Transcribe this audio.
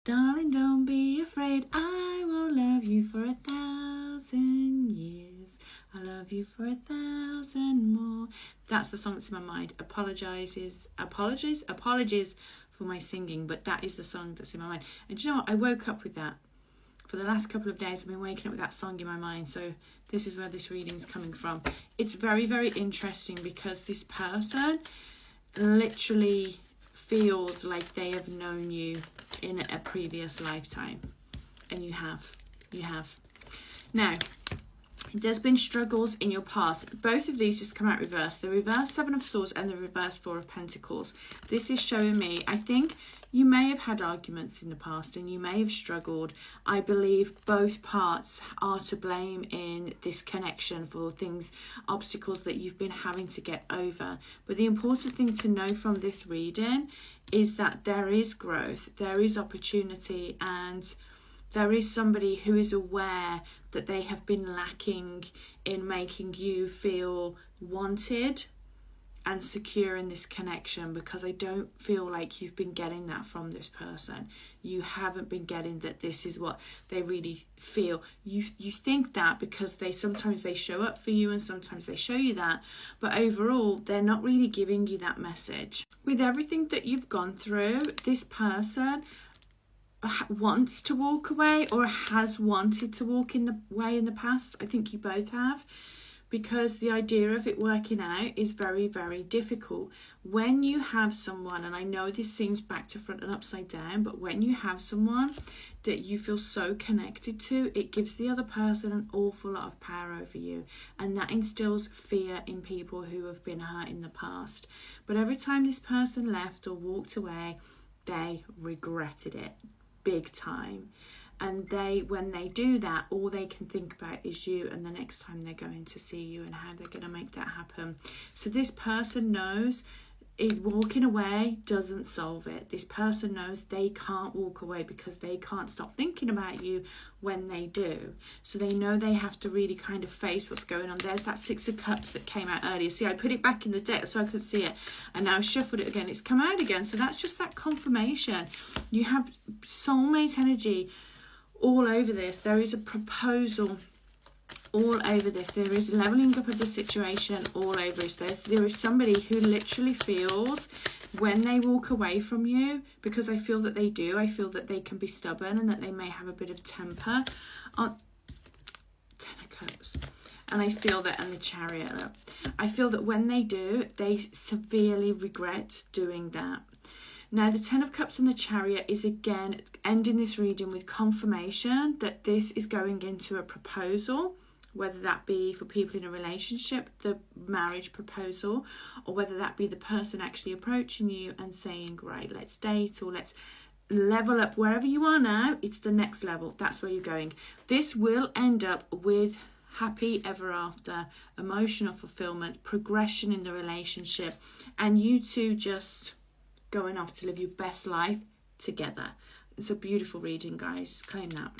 Darling, don't be afraid, I will love you for 1,000 years. I'll love you for 1,000 more. That's the song that's in my mind. Apologies for my singing, but that is the song that's in my mind. And do you know what? I woke up with that. For the last couple of days, I've been waking up with that song in my mind. So this is where this reading is coming from. It's very, very interesting because this person literally feels like they have known you in a previous lifetime. And you have. Now, there's been struggles in your past. Both of these just come out reversed. The reverse Seven of Swords and the reverse Four of Pentacles. This is showing me, I think you may have had arguments in the past and you may have struggled. I believe both parts are to blame in this connection for things, obstacles that you've been having to get over. But the important thing to know from this reading is that there is growth, there is opportunity, and there is somebody who is aware that they have been lacking in making you feel wanted and secure in this connection, because I don't feel like you've been getting that from this person. You haven't been getting that this is what they really feel. You think that because sometimes they show up for you and sometimes they show you that, but overall they're not really giving you that message. With everything that you've gone through, this person wants to walk away or has wanted to walk away in the past. I think you both have, because the idea of it working out is very, very difficult. When you have someone, and I know this seems back to front and upside down, but when you have someone that you feel so connected to, it gives the other person an awful lot of power over you, and that instills fear in people who have been hurt in the past. But every time this person left or walked away, they regretted it big time. And when they do that, all they can think about is you and the next time they're going to see you and how they're going to make that happen. So this person knows walking away doesn't solve it. This person knows they can't walk away because they can't stop thinking about you when they do. So they know they have to really kind of face what's going on. There's that Six of Cups that came out earlier. See, I put it back in the deck so I could see it, and now I shuffled it again. It's come out again. So that's just that confirmation. You have soulmate energy all over this. There is a proposal all over this. There is leveling up of the situation all over this. There is somebody who literally feels when they walk away from you, because I feel that they do, I feel that they can be stubborn and that they may have a bit of temper. Ten of Cups. And I feel that, and the Chariot, I feel that when they do, they severely regret doing that. Now, the Ten of Cups and the Chariot is again ending this reading with confirmation that this is going into a proposal, whether that be for people in a relationship, the marriage proposal, or whether that be the person actually approaching you and saying, right, let's date, or let's level up. Wherever you are now, it's the next level. That's where you're going. This will end up with happy ever after, emotional fulfillment, progression in the relationship, and you two just going off to live your best life together. It's a beautiful reading, guys. Claim that.